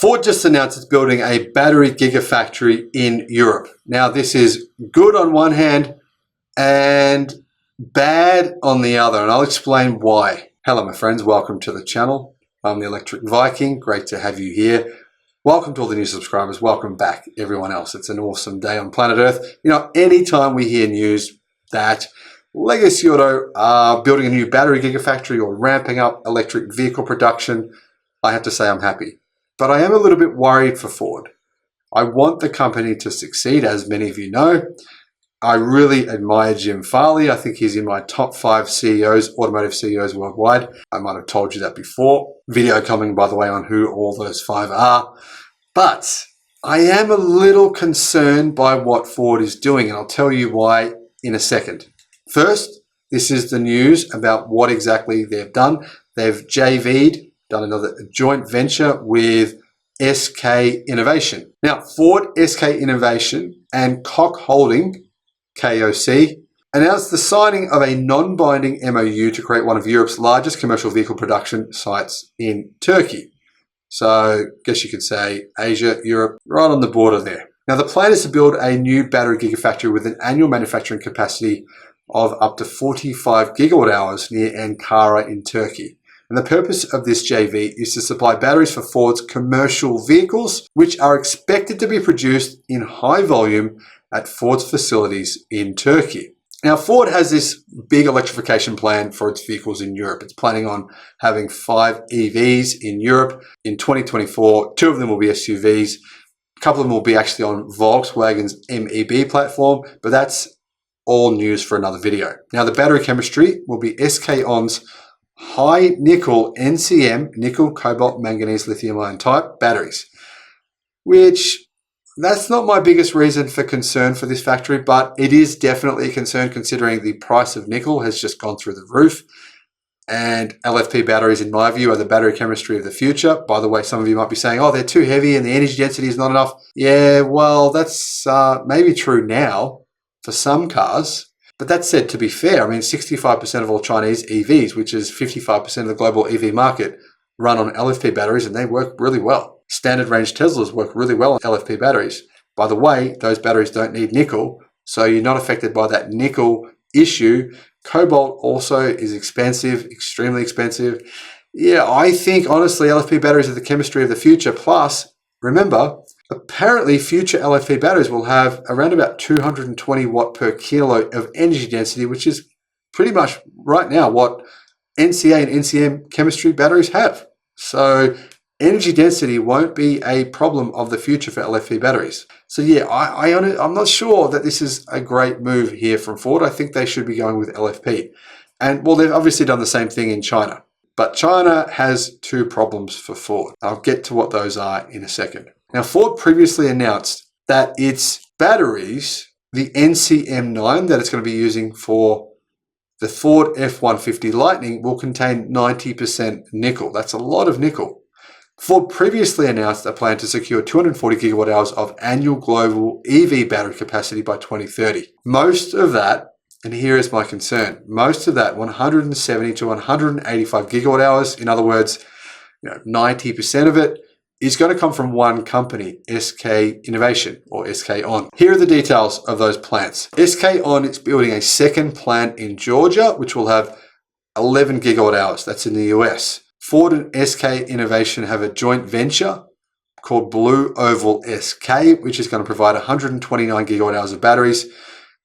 Ford just announced it's building a battery gigafactory in Europe. Now, this is good on one hand and bad on the other, and I'll explain why. Hello, my friends. Welcome to the channel. I'm the Electric Viking. Great to have you here. Welcome to all the new subscribers. Welcome back, everyone else. It's an awesome day on planet Earth. You know, anytime we hear news that Legacy Auto are building a new battery gigafactory or ramping up electric vehicle production, I have to say I'm happy. But I am a little bit worried for Ford. I want the company to succeed, as many of you know. I really admire Jim Farley. I think he's in my top 5 CEOs, automotive CEOs worldwide. I might have told you that before. Video coming, by the way, on who all those 5 are. But I am a little concerned by what Ford is doing, and I'll tell you why in a second. First, this is the news about what exactly they've done. They've JV'd, done another joint venture with SK Innovation. Now, Ford, SK Innovation, and Koch Holding, KOC, announced the signing of a non-binding MOU to create one of Europe's largest commercial vehicle production sites in Turkey. So, I guess you could say Asia, Europe, right on the border there. Now, the plan is to build a new battery gigafactory with an annual manufacturing capacity of up to 45 gigawatt hours near Ankara in Turkey. And the purpose of this JV is to supply batteries for Ford's commercial vehicles, which are expected to be produced in high volume at Ford's facilities in Turkey. Now, Ford has this big electrification plan for its vehicles in Europe. It's planning on having 5 EVs in Europe in 2024. 2 of them will be SUVs. A couple of them will be actually on Volkswagen's MEB platform, but that's all news for another video. Now, the battery chemistry will be SK On's high nickel NCM, nickel, cobalt, manganese, lithium ion type batteries, which that's not my biggest reason for concern for this factory, but it is definitely a concern considering the price of nickel has just gone through the roof. And LFP batteries, in my view, are the battery chemistry of the future. By the way, some of you might be saying, oh, they're too heavy and the energy density is not enough. Yeah, well, that's maybe true now for some cars. But that said, to be fair, I mean, 65% of all Chinese EVs, which is 55% of the global EV market, run on LFP batteries and they work really well. Standard range Teslas work really well on LFP batteries. By the way, those batteries don't need nickel, so you're not affected by that nickel issue. Cobalt also is expensive, extremely expensive. Yeah, I think, honestly, LFP batteries are the chemistry of the future. Plus, remember, apparently future LFP batteries will have around about 220 watt per kilo of energy density, which is pretty much right now what NCA and NCM chemistry batteries have. So energy density won't be a problem of the future for LFP batteries. So yeah, I'm not sure that this is a great move here from Ford. I think they should be going with LFP. And well, they've obviously done the same thing in China. But China has 2 problems for Ford. I'll get to what those are in a second. Now, Ford previously announced that its batteries, the NCM9 that it's going to be using for the Ford F-150 Lightning, will contain 90% nickel. That's a lot of nickel. Ford previously announced a plan to secure 240 gigawatt hours of annual global EV battery capacity by 2030. Most of that, and here is my concern, most of that 170 to 185 gigawatt hours, in other words, 90% of it, is going to come from one company, SK Innovation or SK On. Here are the details of those plants. SK On is building a second plant in Georgia, which will have 11 gigawatt hours. That's in the US. Ford and SK Innovation have a joint venture called Blue Oval SK, which is going to provide 129 gigawatt hours of batteries.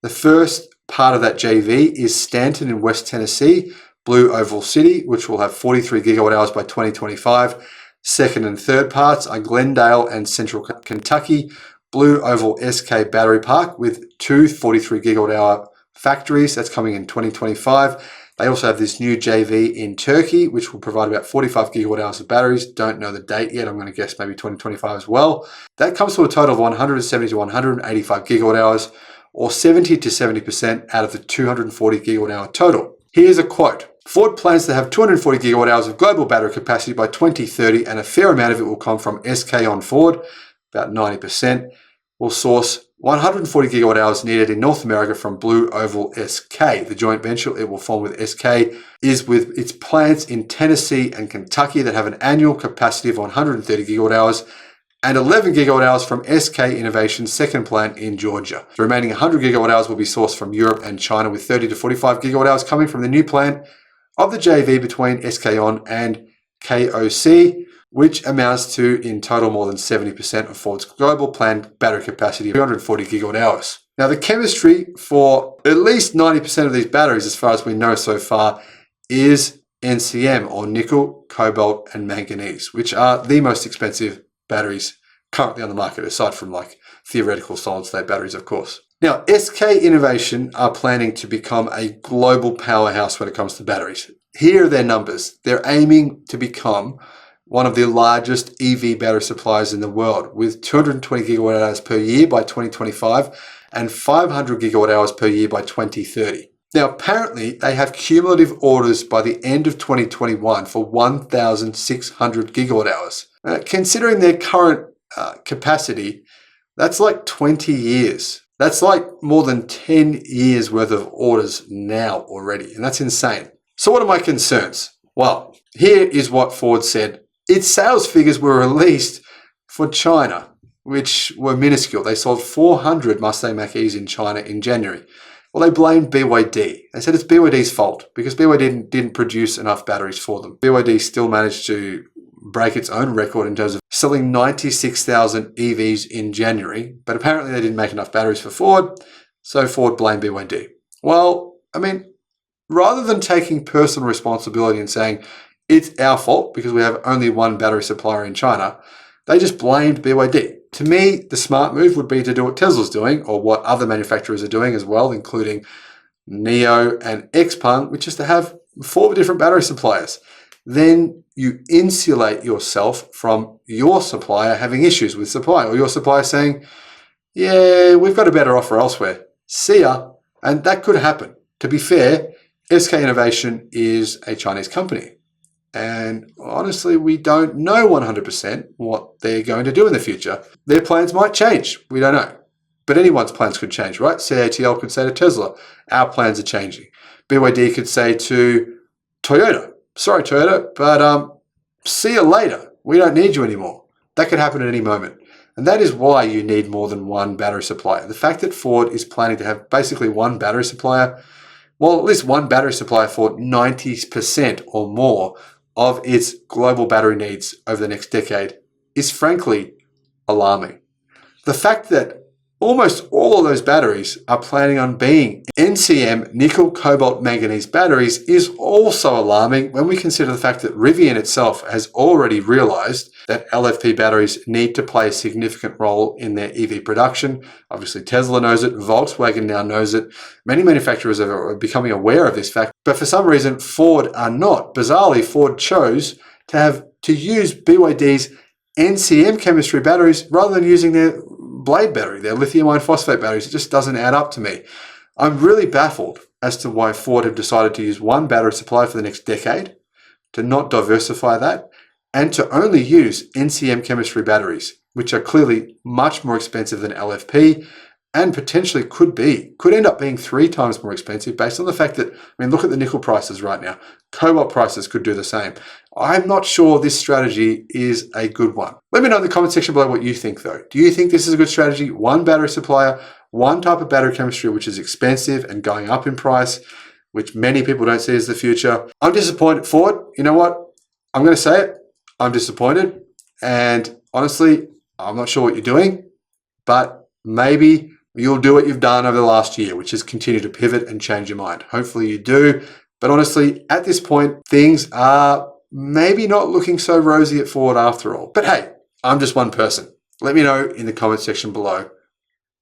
The first part of that JV is Stanton in West Tennessee, Blue Oval City, which will have 43 gigawatt hours by 2025. Second and third parts are Glendale and Central Kentucky, Blue Oval SK Battery Park with 2 43 gigawatt hour factories. That's coming in 2025. They also have this new JV in Turkey, which will provide about 45 gigawatt hours of batteries. Don't know the date yet. I'm going to guess maybe 2025 as well. That comes to a total of 170 to 185 gigawatt hours, or 70 to 70% out of the 240 gigawatt hour total. Here's a quote. Ford plans to have 240 gigawatt hours of global battery capacity by 2030, and a fair amount of it will come from SK On Ford, about 90%. Will source 140 gigawatt hours needed in North America from Blue Oval SK. The joint venture it will form with SK is with its plants in Tennessee and Kentucky that have an annual capacity of 130 gigawatt hours and 11 gigawatt hours from SK Innovation's second plant in Georgia. The remaining 100 gigawatt hours will be sourced from Europe and China, with 30 to 45 gigawatt hours coming from the new plant of the JV between SK On and KOC, which amounts to, in total, more than 70% of Ford's global planned battery capacity of 240 gigawatt hours. Now, the chemistry for at least 90% of these batteries, as far as we know so far, is NCM, or nickel, cobalt, and manganese, which are the most expensive batteries currently on the market, aside from like theoretical solid-state batteries, of course. Now, SK Innovation are planning to become a global powerhouse when it comes to batteries. Here are their numbers. They're aiming to become one of the largest EV battery suppliers in the world, with 220 gigawatt hours per year by 2025 and 500 gigawatt hours per year by 2030. Now, apparently, they have cumulative orders by the end of 2021 for 1,600 gigawatt hours. Considering their current capacity, that's like 20 years. That's like more than 10 years worth of orders now already, and that's insane. So what are my concerns? Well, here is what Ford said. Its sales figures were released for China, which were minuscule. They sold 400 Mustang Mach-E's in China in January. Well, they blamed BYD. They said it's BYD's fault because BYD didn't produce enough batteries for them. BYD still managed to break its own record in terms of selling 96,000 EVs in January, but apparently they didn't make enough batteries for Ford, so Ford blamed BYD. Well, I mean, rather than taking personal responsibility and saying it's our fault because we have only one battery supplier in China, they just blamed BYD. To me, the smart move would be to do what Tesla's doing, or what other manufacturers are doing as well, including NIO and XPeng, which is to have 4 different battery suppliers. Then you insulate yourself from your supplier having issues with supply, or your supplier saying, yeah, we've got a better offer elsewhere. See ya. And that could happen. To be fair, SK Innovation is a Chinese company. And honestly, we don't know 100% what they're going to do in the future. Their plans might change. We don't know. But anyone's plans could change, right? CATL could say to Tesla, our plans are changing. BYD could say to Toyota, sorry, Toyota, but see you later. We don't need you anymore. That could happen at any moment. And that is why you need more than one battery supplier. The fact that Ford is planning to have basically one battery supplier, well, at least one battery supplier for 90% or more of its global battery needs over the next decade, is frankly alarming. The fact that almost all of those batteries are planning on being NCM nickel, cobalt, manganese batteries is also alarming when we consider the fact that Rivian itself has already realized that LFP batteries need to play a significant role in their EV production. Obviously, Tesla knows it, Volkswagen now knows it. Many manufacturers are becoming aware of this fact, but for some reason, Ford are not. Bizarrely, Ford chose to use BYD's NCM chemistry batteries rather than using their blade battery, their lithium iron phosphate batteries. It just doesn't add up to me. I'm really baffled as to why Ford have decided to use one battery supply for the next decade, to not diversify that, and to only use NCM chemistry batteries, which are clearly much more expensive than LFP, and potentially could end up being 3 times more expensive based on the fact that, I mean, look at the nickel prices right now. Cobalt prices could do the same. I'm not sure this strategy is a good one. Let me know in the comment section below what you think though. Do you think this is a good strategy? One battery supplier, one type of battery chemistry, which is expensive and going up in price, which many people don't see as the future. I'm disappointed. Ford, you know what? I'm going to say it. I'm disappointed. And honestly, I'm not sure what you're doing, but maybe you'll do what you've done over the last year, which is continue to pivot and change your mind. Hopefully you do. But honestly, at this point, things are maybe not looking so rosy at Ford after all. But hey, I'm just one person. Let me know in the comment section below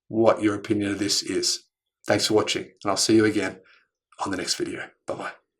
what your opinion of this is. Thanks for watching, and I'll see you again on the next video. Bye-bye.